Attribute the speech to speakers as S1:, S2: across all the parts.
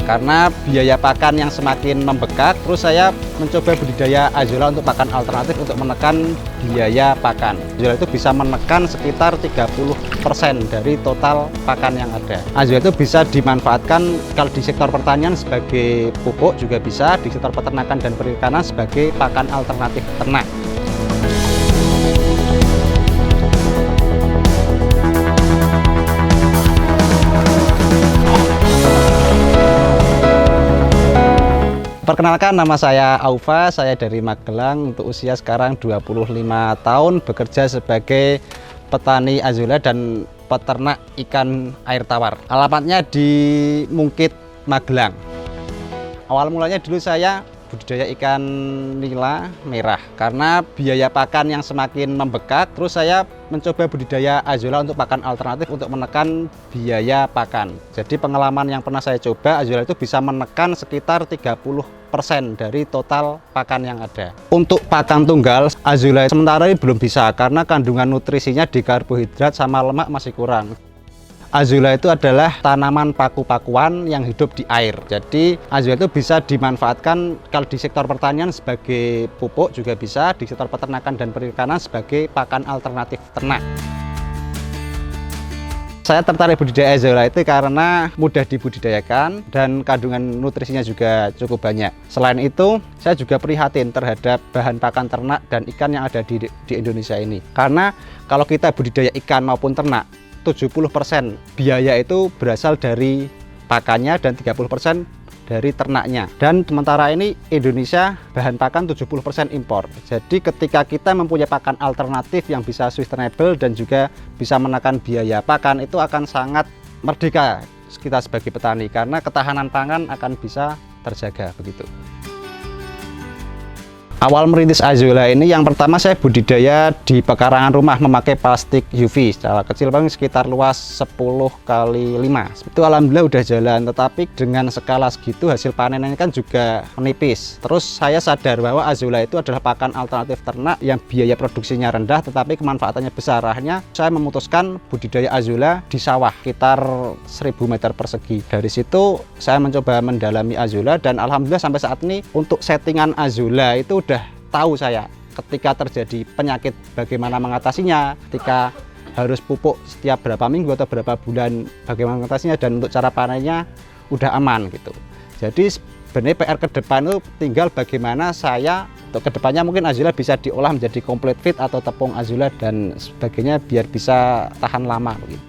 S1: karena biaya pakan yang semakin membengkak. Terus saya mencoba budidaya azula untuk pakan alternatif untuk menekan biaya pakan. Azula itu bisa menekan sekitar 30% dari total pakan yang ada. Azula itu bisa dimanfaatkan kalau di sektor pertanian sebagai pupuk, juga bisa di sektor peternakan dan perikanan sebagai pakan alternatif ternak. Perkenalkan, nama saya Aufa, saya dari Magelang, untuk usia sekarang 25 tahun, bekerja sebagai petani azula dan peternak ikan air tawar. Alamatnya di Mungkit, Magelang. Awal mulanya dulu saya budidaya ikan nila merah, karena biaya pakan yang semakin membengkak. Terus saya mencoba budidaya azula untuk pakan alternatif untuk menekan biaya pakan. Jadi pengalaman yang pernah saya coba, azula itu bisa menekan sekitar 30% dari total pakan yang ada. Untuk pakan tunggal, azula sementara ini belum bisa karena kandungan nutrisinya di karbohidrat sama lemak masih kurang. Azula itu adalah tanaman paku-pakuan yang hidup di air. Jadi azula itu bisa dimanfaatkan kalau di sektor pertanian sebagai pupuk, juga bisa di sektor peternakan dan perikanan sebagai pakan alternatif ternak. Saya tertarik budidaya azula itu karena mudah dibudidayakan dan kandungan nutrisinya juga cukup banyak. Selain itu, saya juga prihatin terhadap bahan pakan ternak dan ikan yang ada di Indonesia ini. Karena kalau kita budidaya ikan maupun ternak, 70% biaya itu berasal dari pakannya dan 30% dari ternaknya. Dan sementara ini Indonesia bahan pakan 70% impor. Jadi ketika kita mempunyai pakan alternatif yang bisa sustainable dan juga bisa menekan biaya pakan, itu akan sangat merdeka kita sebagai petani, karena ketahanan pangan akan bisa terjaga begitu. Awal merintis azula ini, yang pertama saya budidaya di pekarangan rumah memakai plastik UV secara kecil, paling sekitar luas 10x5. Itu alhamdulillah udah jalan, tetapi dengan skala segitu hasil panennya kan juga menipis. Terus saya sadar bahwa azula itu adalah pakan alternatif ternak yang biaya produksinya rendah tetapi kemanfaatannya besar. Akhirnya saya memutuskan budidaya azula di sawah sekitar 1000 meter persegi. Dari situ saya mencoba mendalami azula dan alhamdulillah sampai saat ini untuk settingan azula itu udah tahu saya ketika terjadi penyakit bagaimana mengatasinya, ketika harus pupuk setiap berapa minggu atau berapa bulan bagaimana mengatasinya, dan untuk cara panennya udah aman gitu. Jadi sebenarnya PR ke depan itu tinggal bagaimana saya untuk kedepannya mungkin azula bisa diolah menjadi complete feed atau tepung azula dan sebagainya biar bisa tahan lama begitu.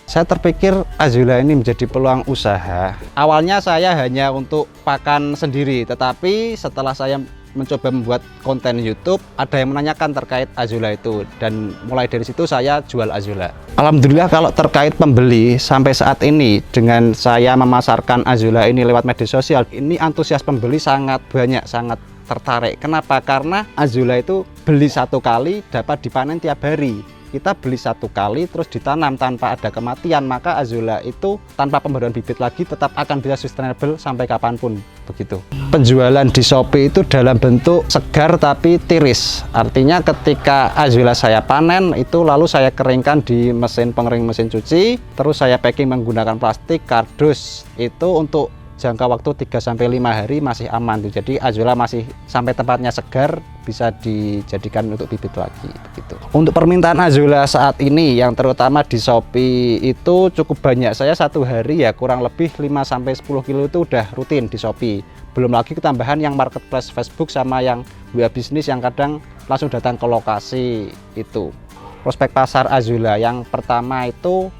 S1: Saya terpikir azula ini menjadi peluang usaha. Awalnya saya hanya untuk pakan sendiri, tetapi setelah saya mencoba membuat konten YouTube, ada yang menanyakan terkait azula itu, dan mulai dari situ saya jual azula. Alhamdulillah kalau terkait pembeli sampai saat ini, dengan saya memasarkan azula ini lewat media sosial, ini antusias pembeli sangat banyak, sangat tertarik. Kenapa? Karena azula itu beli satu kali dapat dipanen tiap hari. Kita beli satu kali terus ditanam tanpa ada kematian, maka azula itu tanpa pembaruan bibit lagi tetap akan bisa sustainable sampai kapanpun begitu. Penjualan di Shopee itu dalam bentuk segar tapi tiris, artinya ketika azula saya panen itu lalu saya keringkan di mesin pengering mesin cuci, terus saya packing menggunakan plastik kardus, itu untuk jangka waktu 3-5 hari masih aman tuh. Jadi azula masih sampai tempatnya segar, bisa dijadikan untuk bibit lagi begitu. Untuk permintaan azula saat ini yang terutama di Shopee itu cukup banyak. Saya satu hari ya kurang lebih 5-10 kilo itu udah rutin di Shopee. Belum lagi ketambahan yang marketplace Facebook sama yang WA bisnis yang kadang langsung datang ke lokasi itu. Prospek pasar azula yang pertama itu,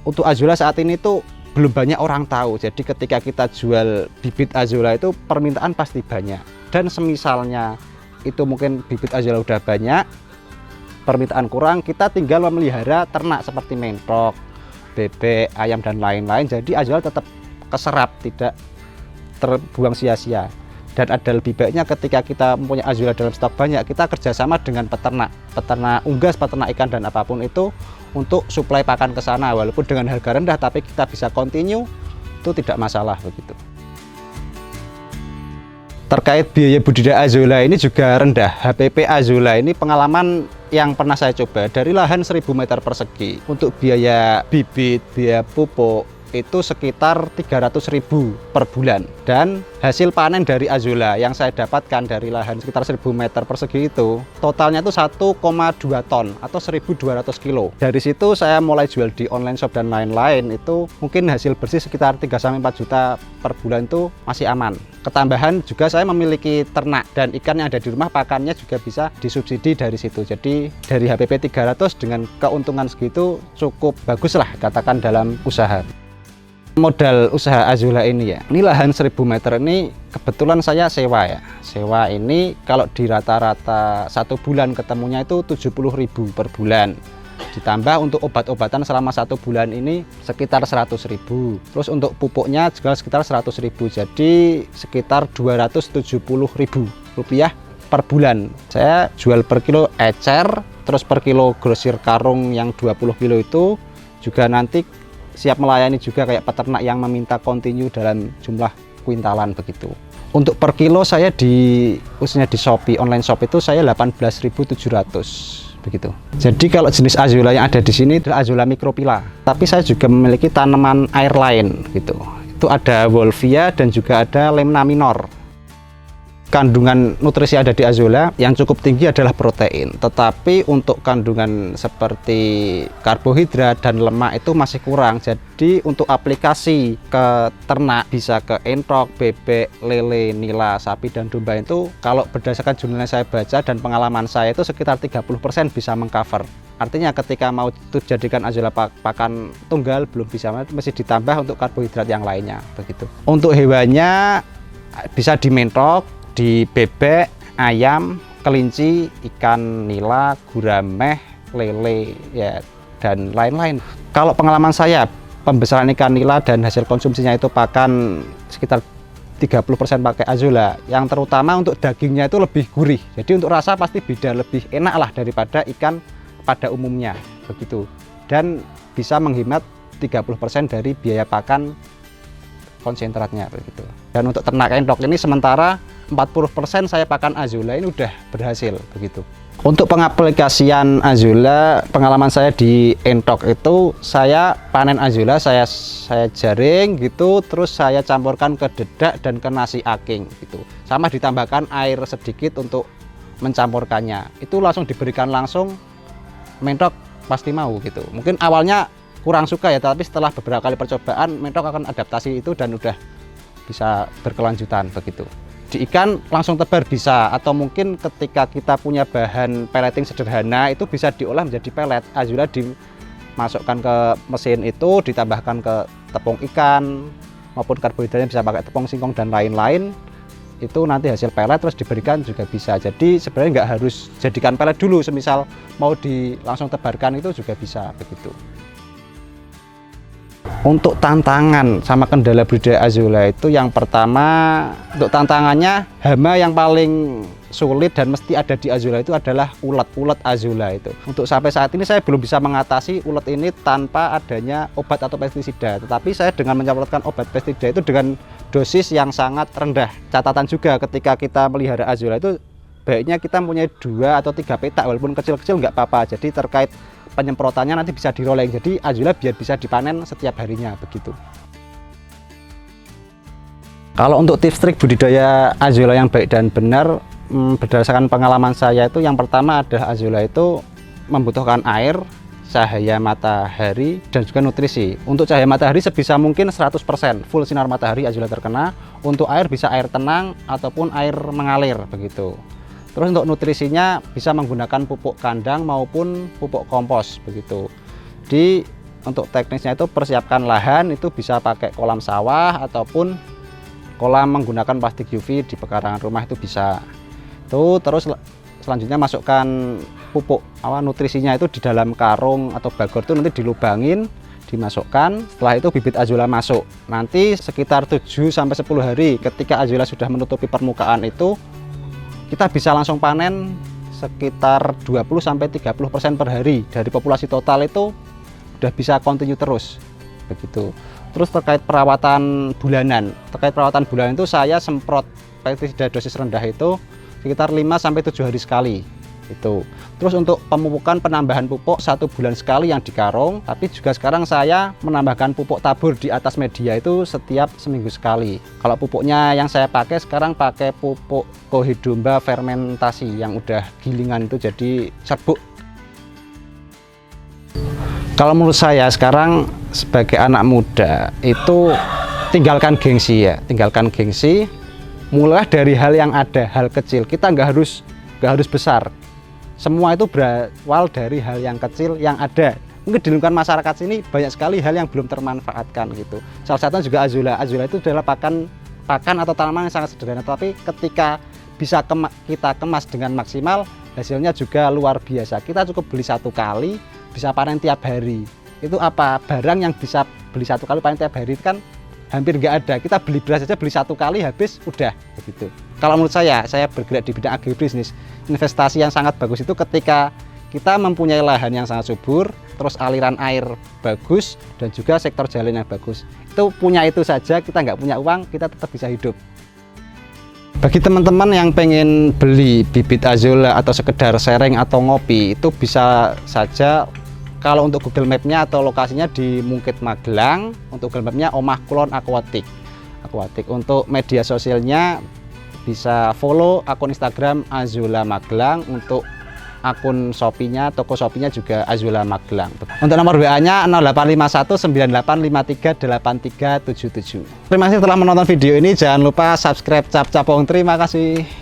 S1: untuk azula saat ini tuh belum banyak orang tahu. Jadi ketika kita jual bibit azula itu permintaan pasti banyak, dan semisalnya itu mungkin bibit azula udah banyak, permintaan kurang, kita tinggal memelihara ternak seperti mentok, bebek, ayam dan lain-lain. Jadi azula tetap keserap, tidak terbuang sia-sia. Dan ada lebih baiknya ketika kita mempunyai azula dalam stok banyak, kita kerjasama dengan peternak unggas, peternak ikan dan apapun itu untuk suplai pakan ke sana, walaupun dengan harga rendah tapi kita bisa continue, itu tidak masalah begitu. Terkait biaya budidaya azula ini juga rendah. HPP azula ini pengalaman yang pernah saya coba, dari lahan 1000 meter persegi untuk biaya bibit, biaya pupuk, itu sekitar 300.000 per bulan. Dan hasil panen dari Azolla yang saya dapatkan dari lahan sekitar 1000 meter persegi itu totalnya itu 1,2 ton atau 1.200 kilo. Dari situ saya mulai jual di online shop dan lain-lain, itu mungkin hasil bersih sekitar 3-4 juta per bulan itu masih aman. Ketambahan juga saya memiliki ternak dan ikan yang ada di rumah, pakannya juga bisa disubsidi dari situ. Jadi dari HPP 300 dengan keuntungan segitu cukup bagus lah katakan dalam usaha. Modal usaha Azolla ini ya, ini lahan 1000 meter ini kebetulan saya sewa ya. Sewa ini kalau di rata-rata 1 bulan ketemunya itu 70.000 per bulan. Ditambah untuk obat-obatan selama 1 bulan ini sekitar 100.000. Terus untuk pupuknya juga sekitar 100.000. Jadi sekitar 270.000 rupiah per bulan. Saya jual per kilo ecer, terus per kilo grosir karung yang 20 kilo itu juga nanti siap melayani juga kayak peternak yang meminta kontinu dalam jumlah kuintalan begitu. Untuk per kilo saya khususnya di Shopee online shop itu saya 18.700 begitu. Jadi kalau jenis Azolla yang ada di sini adalah Azolla microphylla. Tapi saya juga memiliki tanaman air lain gitu. Itu ada Wolffia dan juga ada Lemna minor. Kandungan nutrisi ada di Azolla yang cukup tinggi adalah protein, tetapi untuk kandungan seperti karbohidrat dan lemak itu masih kurang. Jadi untuk aplikasi ke ternak bisa ke entok, bebek, lele, nila, sapi dan domba itu kalau berdasarkan jurnal yang saya baca dan pengalaman saya itu sekitar 30% bisa mengcover. Artinya ketika mau dijadikan Azolla pakan tunggal belum bisa, mesti ditambah untuk karbohidrat yang lainnya begitu. Untuk hewannya bisa di mentok, di bebek, ayam, kelinci, ikan nila, gurame, lele ya dan lain-lain. Kalau pengalaman saya pembesaran ikan nila dan hasil konsumsinya itu pakan sekitar 30% pakai Azolla, yang terutama untuk dagingnya itu lebih gurih. Jadi untuk rasa pasti beda, lebih enak lah daripada ikan pada umumnya begitu. Dan bisa menghemat 30% dari biaya pakan konsentratnya begitu. Dan untuk ternak entok ini sementara 40% saya pakan Azolla ini udah berhasil begitu. Untuk pengaplikasian Azolla, pengalaman saya di entok itu saya panen Azolla, saya jaring gitu, terus saya campurkan ke dedak dan ke nasi aking gitu. Sama ditambahkan air sedikit untuk mencampurkannya. Itu langsung diberikan langsung, mentok pasti mau gitu. Mungkin awalnya kurang suka ya, tapi setelah beberapa kali percobaan mentok akan adaptasi itu dan udah bisa berkelanjutan begitu. Di ikan langsung tebar bisa, atau mungkin ketika kita punya bahan pelleting sederhana itu bisa diolah menjadi pellet. Azolla dimasukkan ke mesin itu, ditambahkan ke tepung ikan maupun karbohidratnya bisa pakai tepung singkong dan lain-lain. Itu nanti hasil pellet terus diberikan juga bisa. Jadi sebenarnya nggak harus jadikan pellet dulu, semisal mau langsung tebarkan itu juga bisa begitu. Untuk tantangan sama kendala budidaya Azolla itu, yang pertama untuk tantangannya hama yang paling sulit dan mesti ada di Azolla itu adalah ulet Azolla itu. Untuk sampai saat ini saya belum bisa mengatasi ulet ini tanpa adanya obat atau pestisida. Tetapi saya dengan menyemprotkan obat pestisida itu dengan dosis yang sangat rendah. Catatan juga ketika kita melihara Azolla itu baiknya kita mempunyai 2 atau 3 petak, walaupun kecil-kecil nggak apa-apa. Jadi terkait penyemprotannya nanti bisa di rolling, jadi Azolla biar bisa dipanen setiap harinya begitu. Kalau untuk tips trik budidaya Azolla yang baik dan benar, berdasarkan pengalaman saya itu yang pertama adalah Azolla itu membutuhkan air, cahaya matahari dan juga nutrisi. Untuk cahaya matahari sebisa mungkin 100% full sinar matahari Azolla terkena. Untuk air bisa air tenang ataupun air mengalir begitu. Terus untuk nutrisinya bisa menggunakan pupuk kandang maupun pupuk kompos begitu. Untuk teknisnya itu persiapkan lahan, itu bisa pakai kolam sawah ataupun kolam menggunakan plastik UV di pekarangan rumah itu bisa. Terus selanjutnya masukkan pupuk nutrisinya itu di dalam karung atau bagor itu nanti dilubangin, dimasukkan. Setelah itu bibit Azolla masuk. Nanti sekitar 7-10 hari ketika Azolla sudah menutupi permukaan itu, kita bisa langsung panen sekitar 20-30% per hari. Dari populasi total itu udah bisa kontinu terus begitu. Terus terkait perawatan bulanan itu saya semprot pestisida dosis rendah itu sekitar 5-7 hari sekali itu. Terus untuk pemupukan, penambahan pupuk 1 bulan sekali yang di karung, tapi juga sekarang saya menambahkan pupuk tabur di atas media itu setiap seminggu sekali. Kalau pupuknya yang saya pakai sekarang pakai pupuk Kohidomba fermentasi yang udah gilingan itu, jadi serbuk. Kalau menurut saya sekarang sebagai anak muda itu tinggalkan gengsi ya, tinggalkan gengsi, mulai dari hal yang ada, hal kecil. Kita nggak harus besar. Semua itu berawal dari hal yang kecil yang ada. Mungkin di lingkungan masyarakat sini banyak sekali hal yang belum termanfaatkan gitu. Salah satunya juga azula. Azula itu adalah pakan atau tanaman yang sangat sederhana, tapi ketika bisa kita kemas dengan maksimal, hasilnya juga luar biasa. Kita cukup beli 1 kali, bisa panen tiap hari. Itu apa? Barang yang bisa beli 1 kali panen tiap hari itu kan hampir nggak ada. Kita beli beras aja beli 1 kali habis udah begitu. Kalau menurut saya bergerak di bidang agribisnis, investasi yang sangat bagus itu ketika kita mempunyai lahan yang sangat subur, terus aliran air bagus, dan juga sektor jalan yang bagus. Itu punya itu saja, kita nggak punya uang, kita tetap bisa hidup. Bagi teman-teman yang pengen beli bibit azula atau sekedar sharing atau ngopi, itu bisa saja. Kalau untuk Google Map-nya atau lokasinya di Mungkit Magelang, untuk Google Map-nya Omah Kulon Aquatic. Untuk media sosialnya bisa follow akun Instagram Azula Magelang, untuk akun Shopee-nya, toko Shopee-nya juga Azula Magelang. Untuk nomor WA-nya 085198538377. Terima kasih telah menonton video ini. Jangan lupa subscribe Cap Capong. Terima kasih.